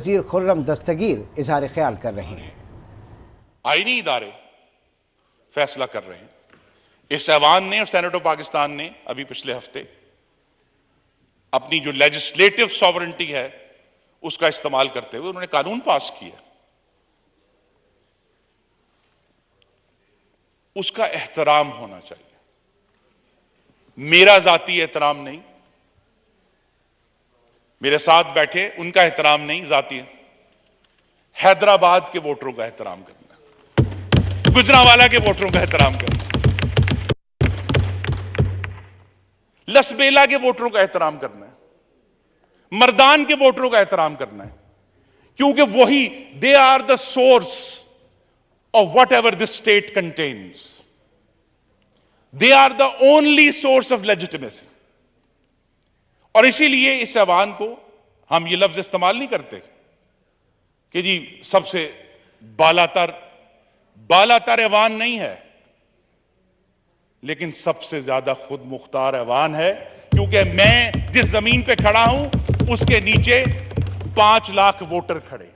वज़ीर खुर्रम दस्तगीर इजहार ख्याल कर रहे हैं। आईनी इदारे फैसला कर रहे हैं। इस ऐवान ने और सेनेट ऑफ पाकिस्तान ने अभी पिछले हफ्ते अपनी जो लेजिस्लेटिव सॉवरेंटी है उसका इस्तेमाल करते हुए उन्होंने कानून पास किया। उसका एहतराम होना चाहिए, मेरा जाती एहतराम नहीं, मेरे साथ बैठे उनका एहतराम नहीं, जाती हैदराबाद के वोटरों का एहतराम करना, गुजरांवाला के वोटरों का एहतराम करना, लसबेला के वोटरों का एहतराम करना है, मर्दान के वोटरों का एहतराम करना है, क्योंकि वही they are the source of whatever this state contains, they are the only source of legitimacy. और इसीलिए इस ऐवान को हम ये लफ्ज इस्तेमाल नहीं करते कि जी सबसे बालातर ऐवान नहीं है, लेकिन सबसे ज्यादा खुद मुख्तार ऐवान है, क्योंकि मैं जिस जमीन पे खड़ा हूं उसके नीचे 5 लाख वोटर खड़े,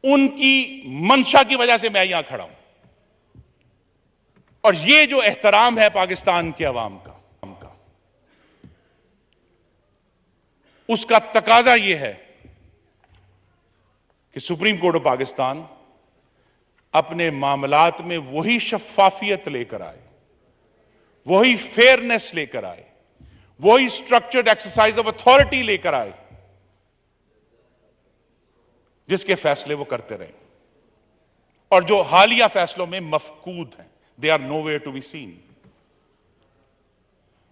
उनकी मंशा की वजह से मैं यहां खड़ा हूं। और ये जो एहतराम है पाकिस्तान के अवाम का, उसका तकाजा यह है कि सुप्रीम कोर्ट ऑफ पाकिस्तान अपने मामलात में वही शफाफियत लेकर आए, वही फेयरनेस लेकर आए, वही स्ट्रक्चर्ड एक्सरसाइज ऑफ अथॉरिटी लेकर आए जिसके फैसले वो करते रहे, और जो हालिया फैसलों में मफकूद हैं, they are nowhere to be seen.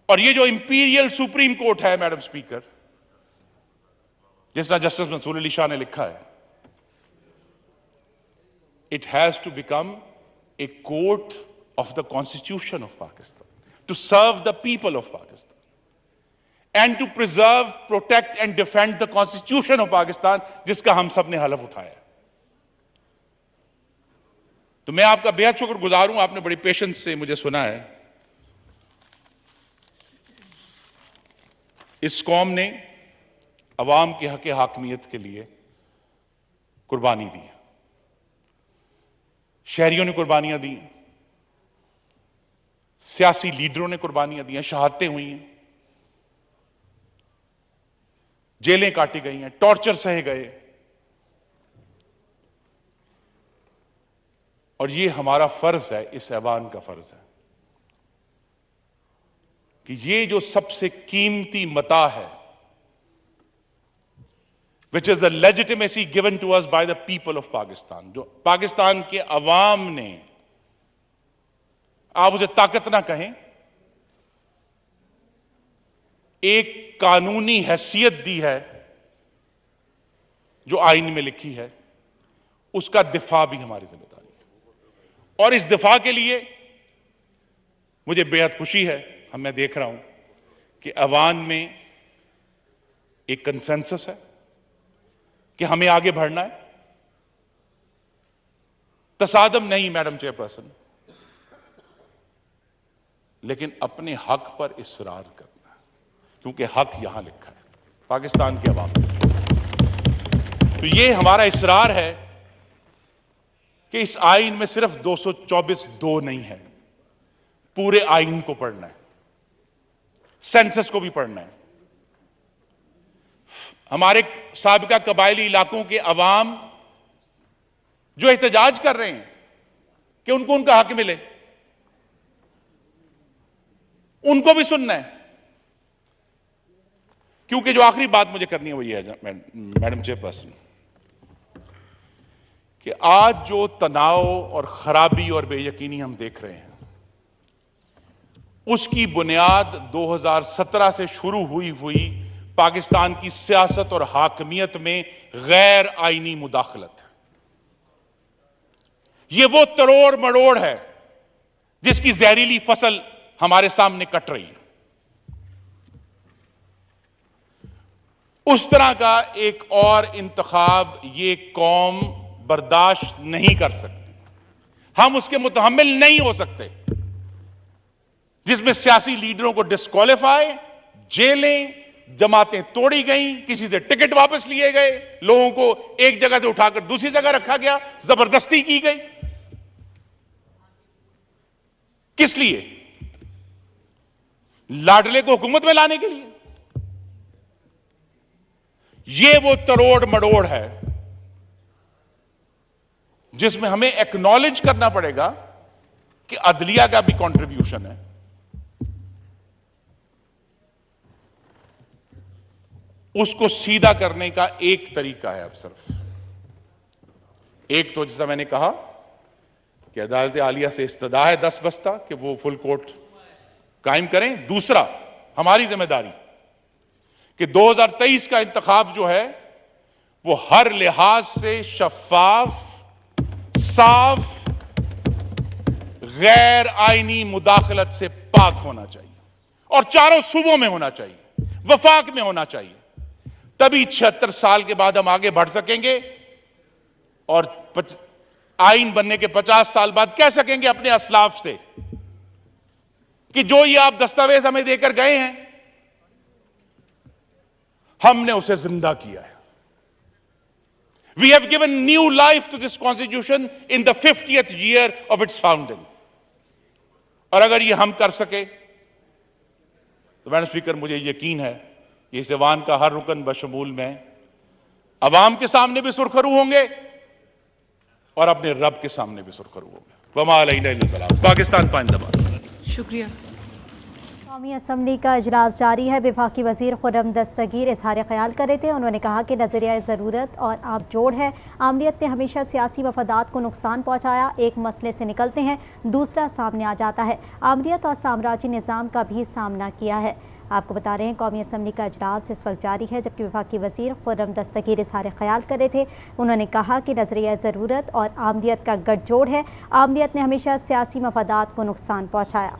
और ये जो इंपीरियल सुप्रीम कोर्ट है, मैडम स्पीकर, जिस तरह जस्टिस मंसूर अली शाह ने लिखा है, it has to become a court of the constitution of Pakistan, to serve the people of Pakistan and to preserve, protect and defend the constitution of Pakistan, जिसका हम सब ने हलफ उठाया। तो मैं आपका बेहद शुक्रगुजार हूं, आपने बड़ी पेशेंस से मुझे सुना है। इस कौम ने अवाम के हक हाकमियत के लिए कुर्बानी दी, शहरियों ने कुर्बानियां दी, सियासी लीडरों ने कुर्बानियां दी हैं, शहादतें हुई हैं, जेलें काटी गई हैं, टॉर्चर सहे गए। और ये हमारा फर्ज है, इस ऐवान का फर्ज है कि ये जो सबसे कीमती मता है, which is the legitimacy given to us by the people of Pakistan, जो पाकिस्तान के अवाम ने, आप उसे ताकत ना कहें, एक कानूनी हैसियत दी है जो आईन में लिखी है, उसका दिफा भी हमारी जिम्मेदारी है। और इस दिफा के लिए मुझे बेहद खुशी है, मैं देख रहा हूं कि अवाम में एक कंसेंसस है कि हमें आगे बढ़ना है। तसादम नहीं मैडम चेयरपर्सन, लेकिन अपने हक पर इसरार करना है, क्योंकि हक यहां लिखा है पाकिस्तान के अवाम में। तो ये हमारा इसरार है कि इस आइन में सिर्फ 224(2) नहीं है, पूरे आइन को पढ़ना है, सेंसस को भी पढ़ना है। हमारे साबिका कबायली इलाकों के अवाम जो एहतजाज कर रहे हैं कि उनको उनका हक मिले, उनको भी सुनना है। क्योंकि जो आखिरी बात मुझे करनी है वो ये है मैडम चेयरपर्सन, कि आज जो तनाव और खराबी और बेयकीनी हम देख रहे हैं, उसकी बुनियाद 2017 से शुरू हुई पाकिस्तान की सियासत और हाकमियत में गैर आईनी मुदाखलत है। यह वो तरोड़ मड़ोड़ है जिसकी जहरीली फसल हमारे सामने कट रही है। उस तरह का एक और इंतखाब ये कौम बर्दाश्त नहीं कर सकती, हम उसके मुतहम्मिल नहीं हो सकते, जिसमें सियासी लीडरों को डिस्क्वालीफाई, जेलें, जमातें तोड़ी गईं, किसी से टिकट वापस लिए गए, लोगों को एक जगह से उठाकर दूसरी जगह रखा गया, जबरदस्ती की गई। किस लिए? लाडले को हुकूमत में लाने के लिए। ये वो तरोड़ मड़ोड़ है जिसमें हमें एक्नॉलेज करना पड़ेगा कि अदलिया का भी कंट्रीब्यूशन है। उसको सीधा करने का एक तरीका है। अब सिर्फ एक तो जैसा मैंने कहा कि अदालत आलिया से इस्तदा है 10 बस्ता कि वो फुल कोर्ट कायम करें। दूसरा, हमारी जिम्मेदारी कि 2023 का इंतखाब जो है वो हर लिहाज से शफाफ, साफ, गैर आईनी मुदाखलत से पाक होना चाहिए और चारों सूबों में होना चाहिए, वफाक में होना चाहिए। तभी 76 साल के बाद हम आगे बढ़ सकेंगे और आईन बनने के 50 साल बाद कह सकेंगे अपने असलाफ से कि जो ये आप दस्तावेज हमें देकर गए हैं, हमने उसे जिंदा किया है। We have given new life to this constitution in the 50th year of its founding. और अगर ये हम कर सके तो मैडम स्पीकर, मुझे यकीन है कि इस ऐवान का हर रुकन बशमूल में अवाम के सामने भी सुरखरू होंगे और अपने रब के सामने भी सुरखरू होंगे। वमा अलैना इल्लल बलाग। पाकिस्तान पाइंदाबाद। शुक्रिया। कौमी असम्बली का इजलास जारी है। वफाकी वज़ीर खुर्रम दस्तगीर इजहार ख्याल कर रहे थे। उन्होंने कहा कि नज़रिया ज़रूरत और आप जोड़ है। आमरीत ने हमेशा सियासी मफादात को नुकसान पहुँचाया। एक मसले से निकलते हैं, दूसरा सामने आ जाता है। आमरीत और साम्राज्य निज़ाम का भी सामना किया है। आपको बता रहे हैं कौमी असम्बली का इजलास इस वक्त जारी है, जबकि वफाकी वज़ीर खुर्रम दस्तगीर इजहार ख्याल कर रहे थे। उन्होंने कहा कि नज़रिया ज़रूरत और आमरीत का गठजोड़ है। आमरीत ने हमेशा सियासी मफादात को नुकसान पहुँचाया।